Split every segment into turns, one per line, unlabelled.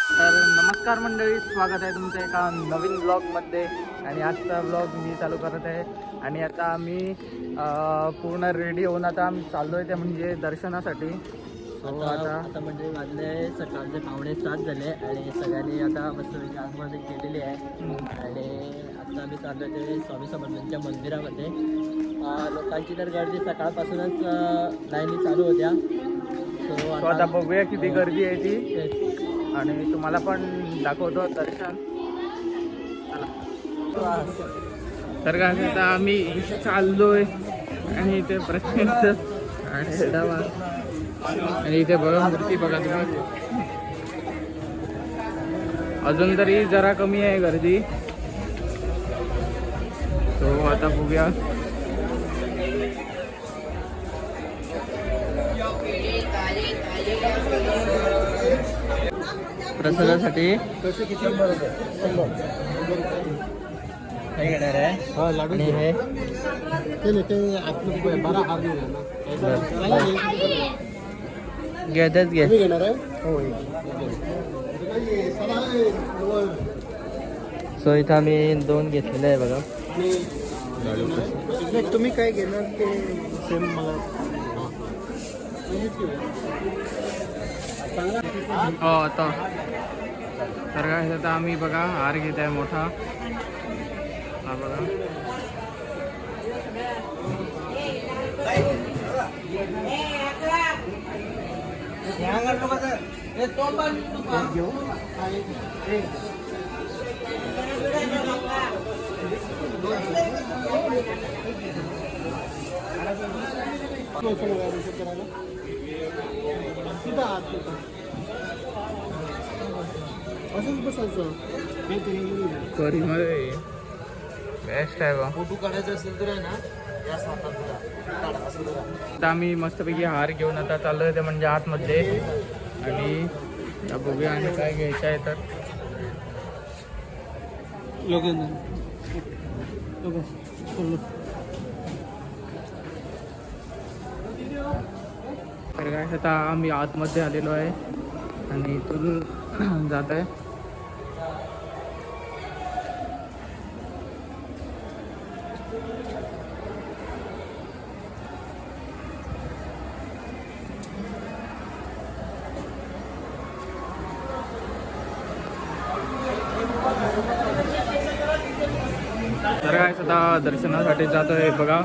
तर नमस्कार मंडळी, स्वागत आहे तुमच्या एका नवीन ब्लॉगमध्ये. आणि आजचा ब्लॉग मी चालू करत आहे. आणि आता आम्ही पूर्ण रेडी होऊन आता आम्ही चाललो आहे, ते म्हणजे दर्शनासाठी.
आता म्हणजे वाजले सकाळचे 6:45 झाले आणि सगळ्यांनी आता मस्तपैकी आतमध्ये केलेली आहे. आणि आता आम्ही चाललो ते स्वामी समर्थांच्या मंदिरामध्ये. लोकांची तर गर्दी सकाळपासूनच लाईनी चालू होत्या.
सो आता बघूया किती गर्दी आहे ती, आणि तुम्हाला पण दाखवतो दर्शन. तर काय आता आम्ही चाललोय आणि इथे प्रचंड आणि इथे बघा मूर्ती बघा तुम्ही. अजून तरी जरा कमी आहे गर्दी. तो आता बघूया.
प्रसादासाठी काय घेणार आहे? आणि हे घेतात घे. सो इथं आम्ही 2 घेतलेले आहे बघा.
तुम्ही काय घेणार ते सेम मला
हो आता. तर काय आता आम्ही बघा हार घेत आहे मोठा. हा बघा.
असंच बसायचं.
करीमध्ये बेस्ट आहे बा.
फोटो काढायचा असेल तर आहे ना
आता आम्ही मस्तपैकी हार घेऊन आता चाललोय ते म्हणजे आतमध्ये. आणि बघूया आणि काय घ्यायचं आहे तर. तर काय आता आम्ही आतमध्ये आलेलो आहे आणि इथून जात आहे. तर काय आता दर्शनासाठी जातोय बघा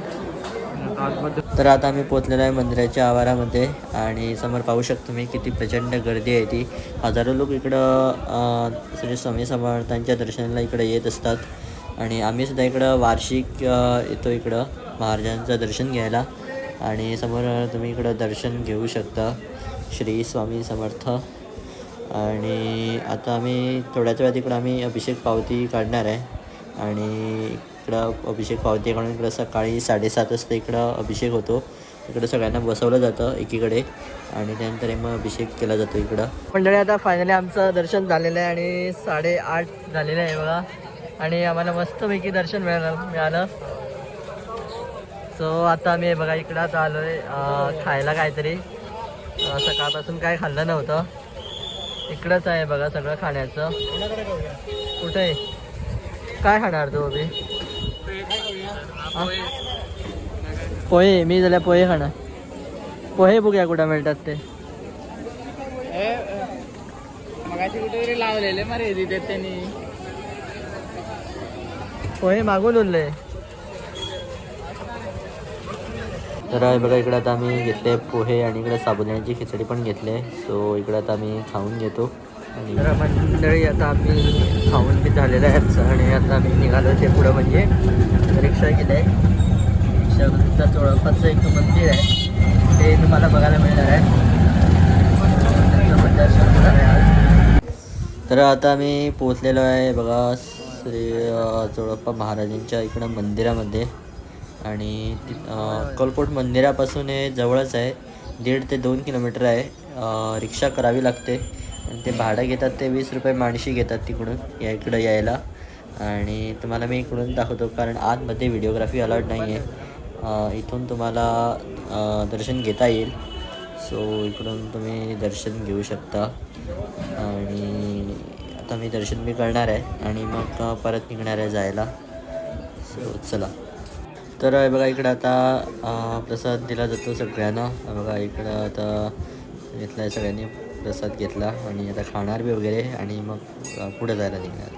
आतमध्ये.
तर आता आम्ही पोचलेलो आहे मंदिराच्या आवारामध्ये आणि समोर पाहू शकतो तुम्ही किती प्रचंड गर्दी आहे ती. हजारो लोक इकडं श्री स्वामी समर्थांच्या दर्शनाला इकडं येत असतात. आणि आम्ही सुद्धा इकडं वार्षिक येतो इकडं महाराजांचं दर्शन घ्यायला. आणि समोर तुम्ही इकडं दर्शन घेऊ शकता श्री स्वामी समर्थ. आणि आता आम्ही थोड्याच वेळात इकडं आम्ही अभिषेक पावती काढणार आहे. आणि इकडं अभिषेक पावती काढून इकडं सकाळी 7:30 वाजता इकडं अभिषेक होतो. इकडं सगळ्यांना बसवलं जातं एकीकडे आणि त्यानंतर मग अभिषेक केला जातो इकडं. मंडळी आता फायनली आमचं दर्शन झालेलं आहे आणि 8:30 झालेलं आहे बघा. आणि आम्हाला मस्तपैकी दर्शन मिळालं. सो आता आम्ही बघा इकडं आता आलो आहे खायला काहीतरी. सकाळपासून काय खाल्लं नव्हतं. इकडंच आहे बघा सगळं खाण्याचं. कुठं आहे? काय खाणार तू अभि? पोहे. मी झाल्या पोहे खाणार. पोहे बघूया कुठं मिळतात ते.
मगाशी कुठेतरी लावलेले मरे तिथे त्यांनी
पोहे मागून उरले. तर बघा इकडं आता आम्ही घेतले पोहे आणि इकडे साबुदाण्याची खिचडी पण घेतले. सो इकडं आता आम्ही खाऊन घेतो. आणि मंडळी आता आम्ही खाऊन बी झालेलं आहे आमचं. आणि आता आम्ही निघालो ते पुढं म्हणजे रिक्षा केली आहे. रिक्षाचा जवळपास एक मंदिर आहे ते तुम्हाला बघायला मिळणार आहे. तर आता आम्ही पोचलेलो आहे बघा श्री जोडप्पा महाराजांच्या इकडं मंदिरामध्ये. आणि अक्कलकोट मंदिरापासून हे जवळच आहे. 1.5 ते 2 किलोमीटर आहे. रिक्षा करावी लागते आणि ते भाडं घेतात ते 20 रुपये माणशी घेतात तिकडून इकडं यायला. आणि तुम्हाला मी इकडून दाखवतो कारण आतमध्ये व्हिडिओग्राफी अलाउड नाही आहे. इथून तुम्हाला दर्शन घेता येईल. सो इकडून तुम्ही दर्शन घेऊ शकता. आणि आता मी दर्शन मी करणार आहे आणि मग परत निघणार आहे जायला. सो चला. तर हे बघा इकडं आता प्रसाद दिला जातो सगळ्यांना. हे बघा इकडं आता घेतला आहे सगळ्यांनी प्रसाद घेतला आणि आता खाणार बी वगैरे आणि मग पुढे जायला निघणार.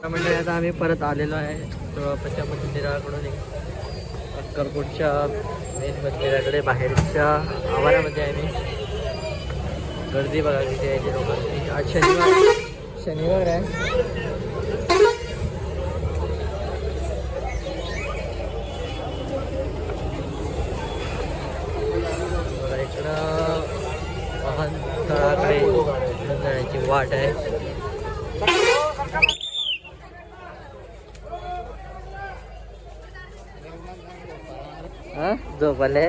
म्हणजे आता आम्ही परत आलेलो आहे बाप्पाच्या मंदिराकडून अक्कलकोटच्या मेन मंदिराकडे बाहेरच्या आवारामध्ये आहे मी. गर्दी बघा किती आहे लोकांची. आज शनिवार आहे. वाहन तळाकडे जाण्याची वाट आहे. झोपले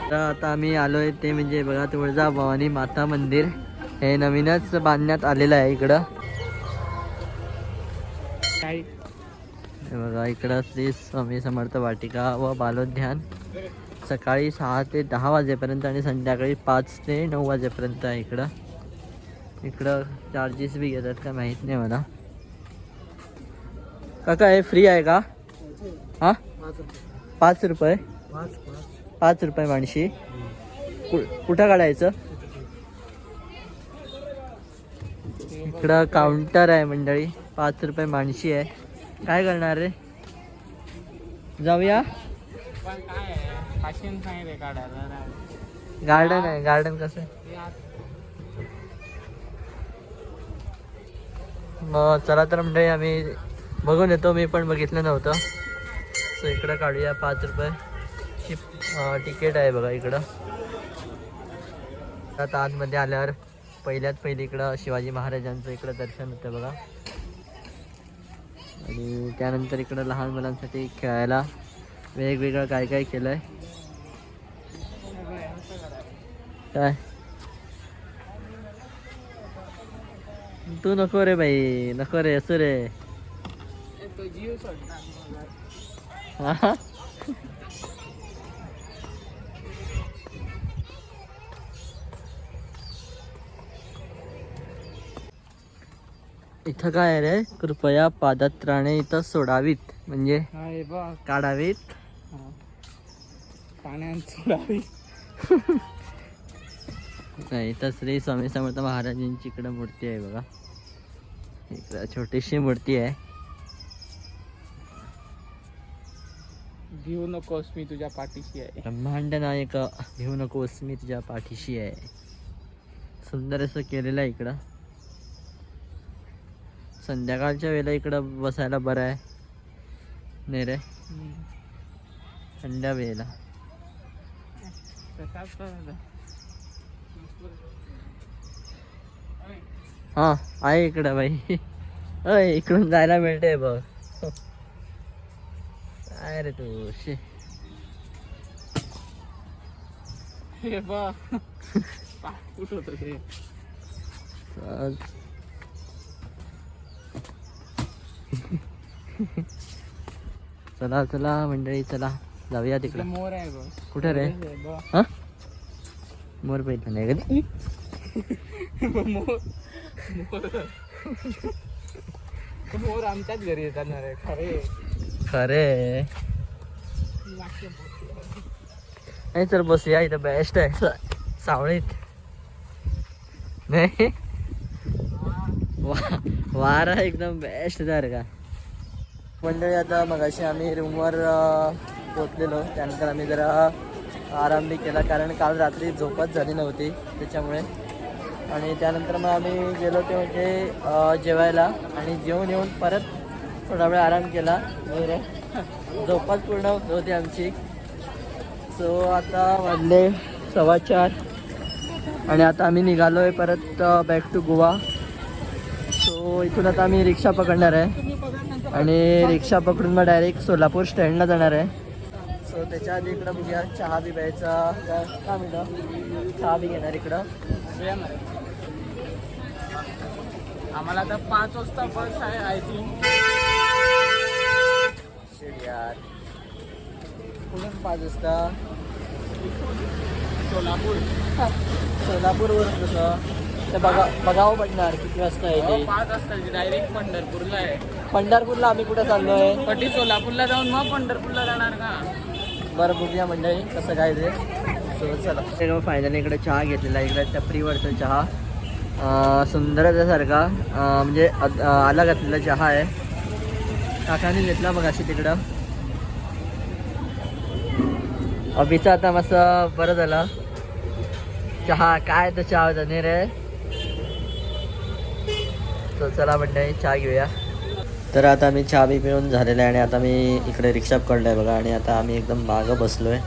तर आता आम्ही आलोय ते म्हणजे बघा तुळजाभवानी माता मंदिर. हे नवीनच बांधण्यात आलेलं आहे इकडं. हे बघा इकडं श्री स्वामी समर्थ वाटिका व बालोद्यान सकाळी 6 ते 10 वाजेपर्यंत आणि संध्याकाळी 5 ते 9 वाजेपर्यंत आहे इकडं. इकडं चार्जेस बी घेतात का माहीत नाही मला. काका हे फ्री आहे का? हां 5 रुपये. 5 रुपये माणशी. कुठं काढायचं? इकडं काउंटर आहे मंडळी. 5 रुपये माणशी आहे. काय करणार रे? जाऊया. गार्डन आहे. गार्डन कसं मग चला तर मंडळी आम्ही बघून येतो. मी पण बघितलं नव्हतं. सो इकडं काढूया. 5 रुपये तिकीट आहे बघा इकडं. आता आतमध्ये आल्यावर पहिली इकडं शिवाजी महाराजांचं इकडं दर्शन होतं बघा. आणि त्यानंतर इकडं लहान मुलांसाठी खेळायला वेगवेगळं काय काय केलं आहे. काय तू नको रे बाई, नको रे असं रे. हा इथं काय आहे रे? कृपया पादत्राणे इथं सोडावीत म्हणजे काढावीत,
पाण्यात सोडावीत.
नाही इथं श्री स्वामी समर्थ महाराजांची इकडं मूर्ती आहे बघा. इकडं छोटीशी मूर्ती आहे.
भिवू नकोस मी तुझ्या पाठीशी आहे.
ब्रह्मांड नायक भिवू नकोस मी तुझ्या पाठीशी आहे. सुंदर असं केलेलं आहे इकडं. संध्याकाळच्या वेळेला इकडं बसायला बरं आहे नाही रे? थंड्या वेळेला. हा आहे इकडं बाई. अय इकडून जायला मिळते बघ. काय रे तू शे.
हे बघ कुठं होतं ते.
चला चला मंडळी चला जाऊया तिकडे.
मोर आहे बघ.
कुठे रे? हा मोर पाहिजे नाही कधी.
मोर आमच्याच घरी येतात ना रे. खरे
खरे नाही चल बसूया इथं. बेस्ट आहे सावळीत नाही. वारा एकदम बेस्ट आहे का मंडळी. आता मगाशी आम्ही रूमवर पोचलेलो. त्यानंतर आम्ही जरा आराम बी केला कारण काल रात्री झोपच झाली नव्हती त्याच्यामुळे. आणि त्यानंतर मग आम्ही गेलो ते म्हणजे जेवायला आणि जेवून येऊन परत थोडा वेळ आराम केला वगैरे. झोपच पूर्ण होती आमची. सो आता वाजले 4:15 आणि आता आम्ही निघालो आहे परत बॅक टू गोवा. सो इथून आता आम्ही रिक्षा पकडणार आहे आणि रिक्षा पकडून मग डायरेक्ट सोलापूर स्टँडला जाणार आहे. सो त्याच्या आधी इकडं बघूया चहा बी प्यायचा काय म्हणतं चहा बी घेणार इकडं.
आम्हाला आता 5 वाजता बस आहे आय थिंक.
यार कुठून 5 वाजता सोलापूरवरून कसं तर बघावं पडणार किती वाजता आहे ते.
5 वाजता डायरेक्ट पंढरपूरला आहे.
पंढरपूरला आम्ही कुठं चाललोय.
कधी सोलापूरला जाऊन मग पंढरपूरला जाणार का.
बरं बघूया मंडळी कसं काय ते. सो चला फायनली इकडे चहा घेतलेला आहे. इकडे टपरीवरचा चहा सुंदरच आहे सारखा म्हणजे आला घातलेला चहा आहे. काकाने घेतला बघ अशी तिकडं. अभिचा आता मस्त बरं झालं चहा काय तर चहा होता नाही रे. सो चला मंडळी चहा घेऊया. तर आता मी चहा बी पिऊन झालेला आहे आणि आता मी इकडे रिक्षा पकडला आहे बघा आणि आता आम्ही एकदम मागं बसलो आहे.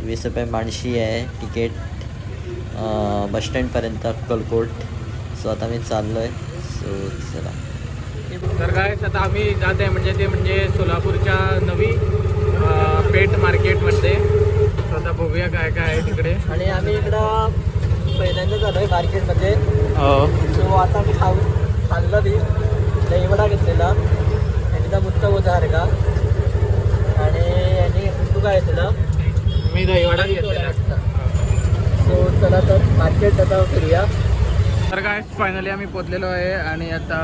20 रुपये माणशी आहे तिकीट बसस्टँडपर्यंत अक्कलकोट. सो आता मी चाललो आहे. सो चला.
तर काय आता आम्ही जात आहे म्हणजे सोलापूरच्या नवी पेठ मार्केटमध्ये. आता बघूया काय काय आहे तिकडे.
आणि आम्ही इकडं पहिल्यांदा झालो आहे मार्केटमध्ये. सो आता मी खाल्लं बी दहीवडा घेतलेला यांचा मुत्त होता का आणि यांनी तू काय घेतलेलं.
मी दहीवडा घेतलेला.
सो चला तर मार्केट आता फिरूया.
तर काय फायनली आम्ही पोचलेलो आहे आणि आता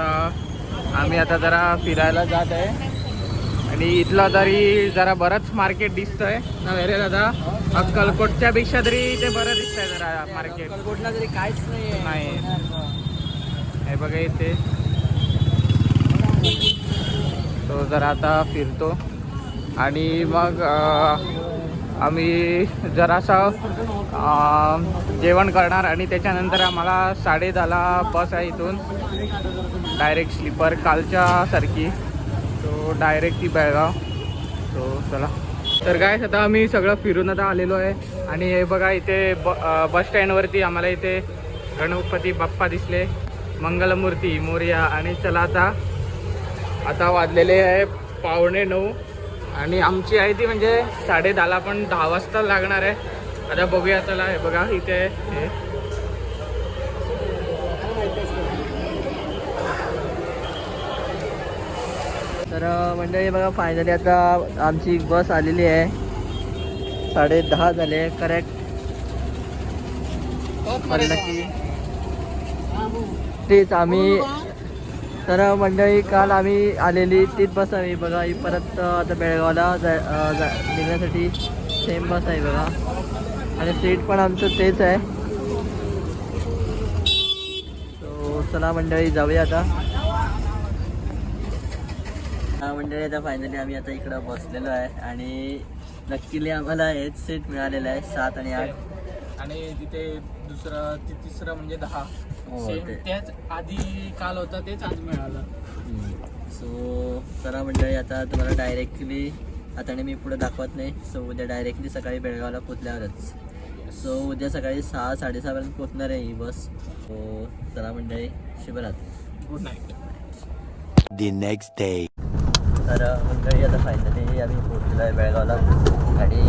आम्ही जरा फिरायला जात आहे. आणि इथला तरी जरा बरंच मार्केट दिसतंय ना वेरे दादा. अक्कलकोटच्या पेक्षा तरी ते बरं दिसतंय जरा मार्केट.
अक्कलकोटला तरी काहीच
नाही हे बघा इथे. तो जरा आता फिरतो आणि मग आम्ही जरासं जेवण करणार आणि त्याच्यानंतर आम्हाला 10:30ला बस आहे इथून डायरेक्ट स्लीपर कालच्या सारखी. तो डायरेक्ट ती बेळगाव. तो चला. तर काय आता आम्ही सगळं फिरून आता आलेलो आहे आणि हे बघा इथे बस स्टँडवरती आम्हाला इथे गणपती बाप्पा दिसले. मंगलमूर्ती मोरया. आणि चला आता वाजलेले आहे 8:45 आणि आमची आहे ती म्हणजे 10:30ला पण 10 वाजता लागणार आहे. आता बघूया चला. हे बघा इथे हे
तर मंडळी बघा फायनली आता आमची बस आलेली आहे. 10:30 झाले करेक्ट. म्हणलं की तेच आम्ही. तर मंडळी काल आम्ही आलेली तीच बस आहे बघा. ही परत आता बेळगावला निघण्यासाठी सेम बस आहे बघा आणि सीट पण आमचं तेच आहे. सो चला मंडळी जाऊया आता. मंडळी आता फायनली आम्ही आता इकडं बसलेलो आहे आणि नक्कीली आम्हाला हेच सीट मिळालेलं आहे 7 आणि 8.
आणि तिथे तिसरं म्हणजे 10. त्याच आधी काल होता तेच आज मिळालं.
सो चला मंडळी आता तुम्हाला डायरेक्टली आता मी पुढे दाखवत नाही. सो उद्या डायरेक्टली सकाळी बेळगावला पोचल्यावरच. सो उद्या सकाळी 6-6:30पर्यंत पोचणार आहे ही बस. सो चला मंडळी शुभरात्री.
Good night.
The next day.
तर मंडळी आता फायनली आम्ही पोचलेलो आहे बेळगावला आणि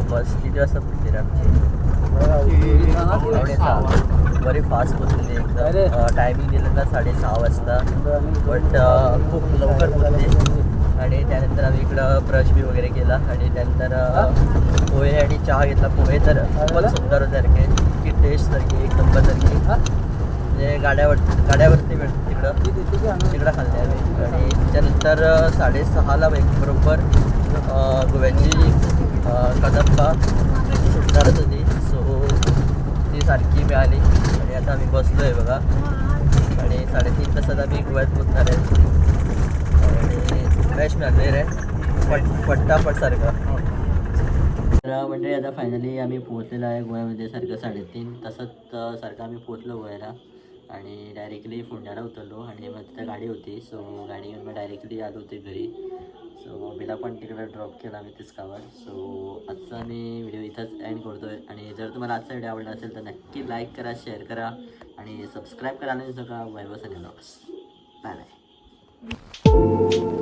बस किती वाजता पोचली आमची. बरी फास्ट पोचलेली एकदम. टायमिंग दिलं ना 6:30 वाजता बट खूप लवकर पोचली. आणि त्यानंतर आम्ही इकडं ब्रश बी वगैरे केला आणि त्यानंतर पोहे आणि चहा घेतला. पोहे तर खूपच सुंदर होत्यासारखे की टेस्टसारखी एक नंबरसारखी म्हणजे गाड्यावरती मिळते तिकडं खाल्ले आम्ही. आणि त्याच्यानंतर 6:30ला बरोबर गोव्याची कदंबा सुटणारच होती. सो ती सारखी मिळाली आणि आता आम्ही बसलो आहे बघा आणि 3.5 तासात आम्ही गोव्यात पोचणार आहे. आणि फ्रेश मिळाले रे पट्टापट सारखं. तर म्हणजे आता फायनली आम्ही पोहोचलेलो आहे गोव्यामध्ये सारखं 3.5 तासात सारखं आम्ही पोहोचलो गोव्याला. आणि डायरेक्टली फोंड्याला उतरलो आणि मग तिथं गाडी होती. सो गाडी घेऊन मग डायरेक्टली आलो होते घरी. सो बिला पण तिकडे ड्रॉप केला आम्ही तिसकावर. सो आजचा मी व्हिडिओ इथंच एंड करतो आहे. आणि जर तुम्हाला आजचा व्हिडिओ आवडला असेल तर नक्की लाईक करा, शेअर करा. आणि सबस्क्राईब करायला विसरू नका Vaibhav Sunny blogs. Bye bye.